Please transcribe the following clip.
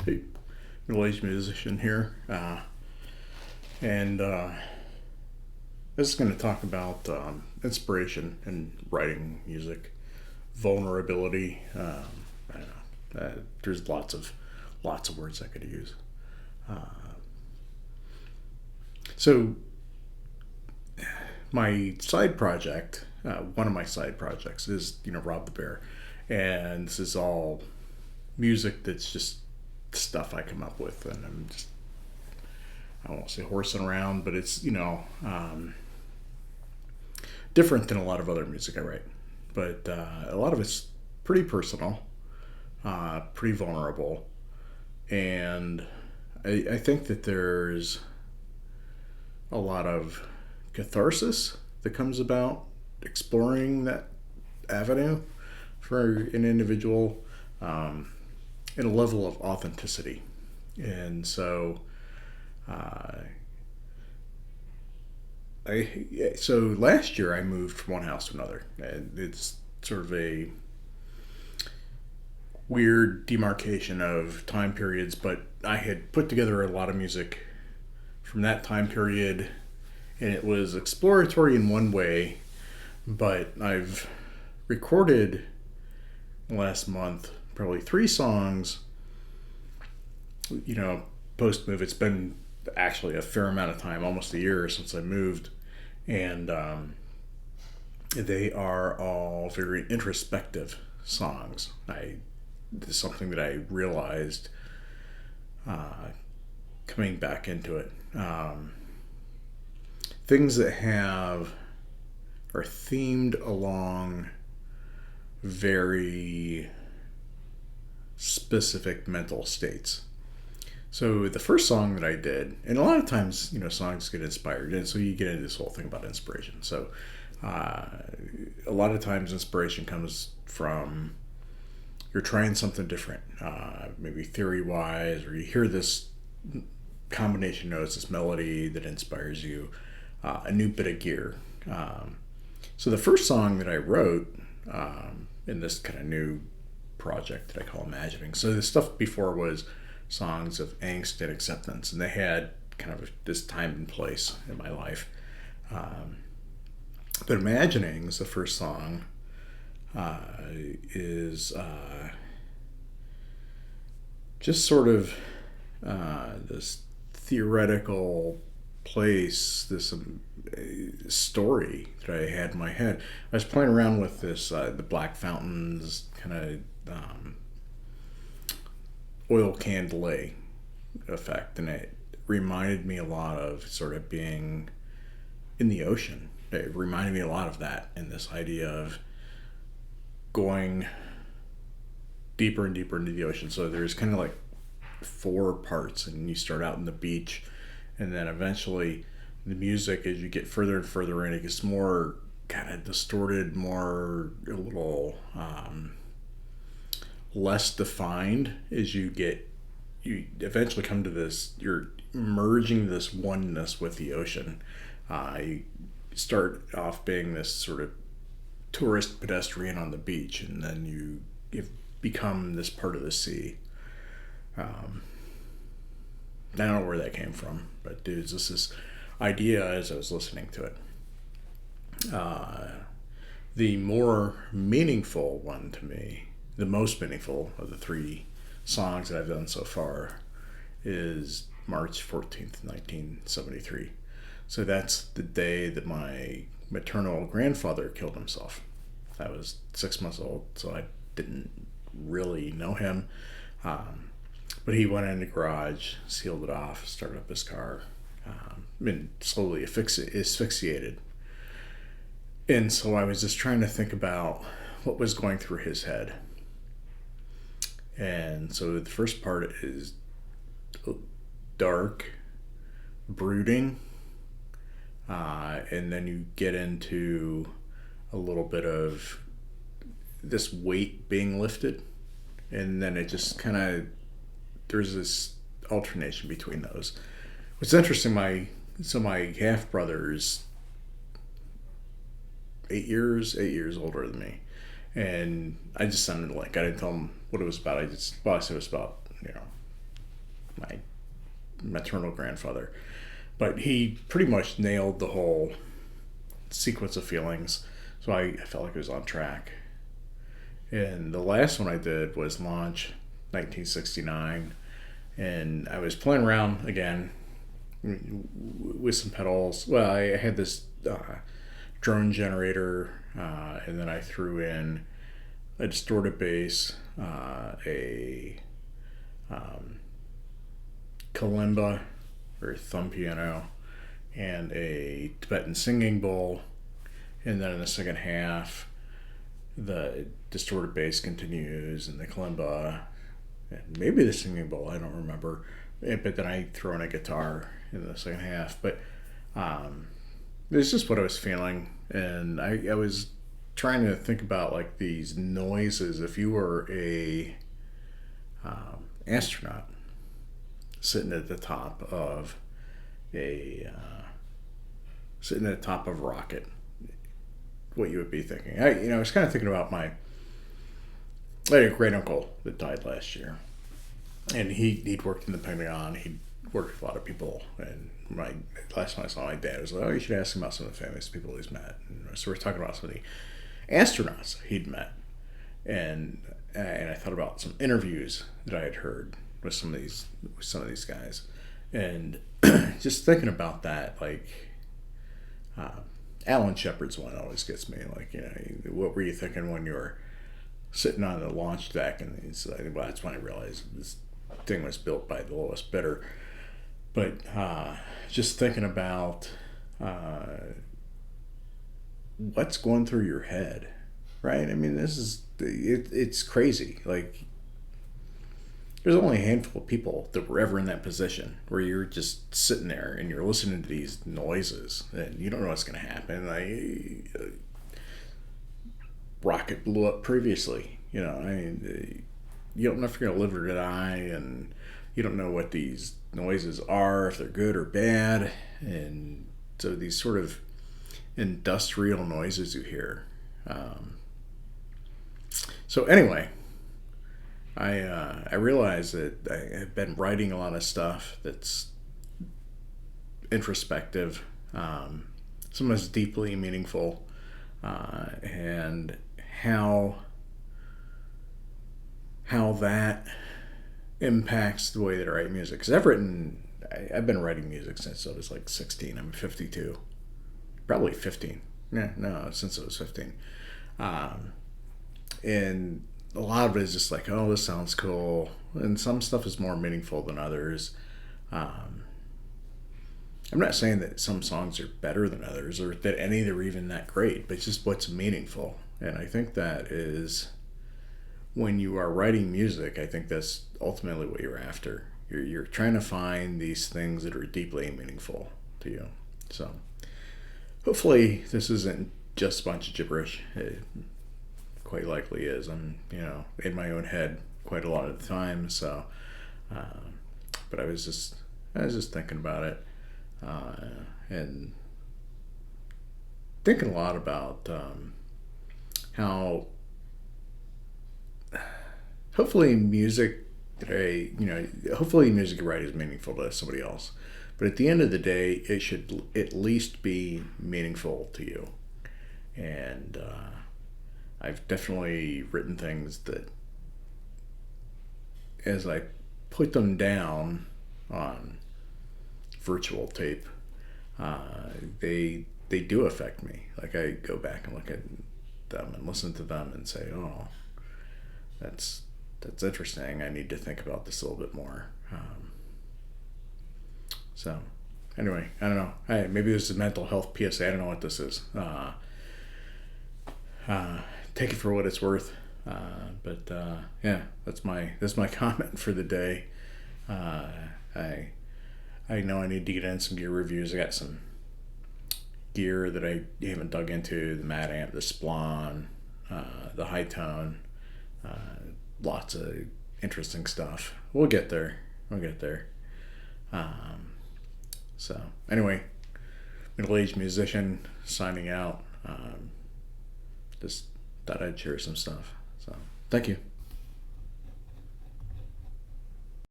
Hey, middle-aged musician here, and this is going to talk about inspiration in writing music, vulnerability. I don't know. There's lots of words I could use. So my side project, one of my side projects, is Rob the Bear, and this is all music that's just stuff I come up with, and I'm just I won't say horsing around, but it's different than a lot of other music I write. But a lot of it's pretty personal, pretty vulnerable, and I think that there's a lot of catharsis that comes about exploring that avenue for an individual, and a level of authenticity. And so uh, so last year I moved from one house to another, and it's sort of a weird demarcation of time periods. But I had put together a lot of music from that time period, and it was exploratory in one way. But I've recorded last month probably three songs. Post move, it's been actually a fair amount of time, almost a year since I moved, and they are all very introspective songs. Something that I realized coming back into it. Things that are themed along very specific mental states. So the first song that I did, and a lot of times, songs get inspired, and so you get into this whole thing about inspiration. So a lot of times, inspiration comes from you're trying something different, maybe theory-wise, or you hear this combination notes, this melody that inspires you, a new bit of gear. So the first song that I wrote in this kind of new project that I call Imagining. So the stuff before was songs of angst and acceptance, and they had kind of this time and place in my life. But Imagining is the first song. Is just sort of this theoretical place, this story that I had in my head. I was playing around with this, the black fountains, kind of oil can delay effect, and it reminded me a lot of sort of being in the ocean. It reminded me a lot of that, and this idea of going deeper and deeper into the ocean. So there's kind of like four parts, and you start out in the beach, and then eventually the music, as you get further and further in, it gets more kind of distorted, more a little less defined as you eventually come to this, you're merging this oneness with the ocean. You start off being this sort of tourist pedestrian on the beach, and then you've become this part of the sea. I don't know where that came from, but dude, just this idea as I was listening to it. The more meaningful one to me, the most meaningful of the three songs that I've done so far, is March 14th, 1973. So that's the day that my maternal grandfather killed himself. I was 6 months old, so I didn't really know him. But he went in the garage, sealed it off, started up his car, and slowly asphyxiated. And so I was just trying to think about what was going through his head. And so the first part is dark, brooding, and then you get into a little bit of this weight being lifted, and then it just kind of, there's this alternation between those. What's interesting, my half brother is 8 years older than me, and I just sounded like I didn't tell him what it was about. I said it was about my maternal grandfather. But he pretty much nailed the whole sequence of feelings, so I felt like it was on track. And the last one I did was Launch 1969, and I was playing around again with some pedals. Well, I had this drone generator, and then I threw in a distorted bass, a kalimba or thumb piano, and a Tibetan singing bowl. And then in the second half, the distorted bass continues, and the kalimba, and maybe the singing bowl, I don't remember. But then I throw in a guitar in the second half. But it's just what I was feeling, and I was trying to think about like these noises. If you were a astronaut sitting at the top of a rocket, what you would be thinking. I was kind of thinking about I had a great uncle that died last year, and he'd worked in the Pentagon. He'd worked with a lot of people, and last time I saw my dad, I was like, oh, you should ask him about some of the famous people he's met. And so we're talking about some of the astronauts he'd met, and I thought about some interviews that I had heard with some of these guys, and just thinking about that, like Alan Shepard's one always gets me. Like, what were you thinking when you were sitting on the launch deck? And he's like, well, that's when I realized this thing was built by the lowest bidder. But just thinking about what's going through your head, right? I mean, it's crazy. Like, there's only a handful of people that were ever in that position where you're just sitting there and you're listening to these noises and you don't know what's going to happen. Like, rocket blew up previously. You don't know if you're going to live or die, and you don't know what these noises are, if they're good or bad. And so these sort of industrial noises you hear. So anyway, I realized that I have been writing a lot of stuff that's introspective, sometimes deeply meaningful, and how that impacts the way that I write music. Because I've been writing music since I was like 16. I'm 52, probably 15. Yeah, no, since I was 15, and a lot of it is just like, oh, this sounds cool, and some stuff is more meaningful than others. I'm not saying that some songs are better than others or that any of them are even that great, but it's just what's meaningful. And I think that is, when you are writing music, I think that's ultimately what you're after. You're trying to find these things that are deeply meaningful to you. So hopefully this isn't just a bunch of gibberish. It quite likely is. I'm, in my own head quite a lot of the time. So, but I was just thinking about it, and thinking a lot about how hopefully music hopefully music you write is meaningful to somebody else. But at the end of the day, it should at least be meaningful to you. And I've definitely written things that, as I put them down on virtual tape, they do affect me. Like, I go back and look at them and listen to them and say, oh, that's interesting. I need to think about this a little bit more. So anyway, I don't know. Maybe this is a mental health PSA. I don't know what this is. Take it for what it's worth. But yeah, that's my comment for the day. I know I need to get in some gear reviews. I got some gear that I haven't dug into: the Mad Amp, the Splon, the High Tone. Lots of interesting stuff. We'll get there. So anyway, middle-aged musician signing out. Just thought I'd share some stuff. So thank you.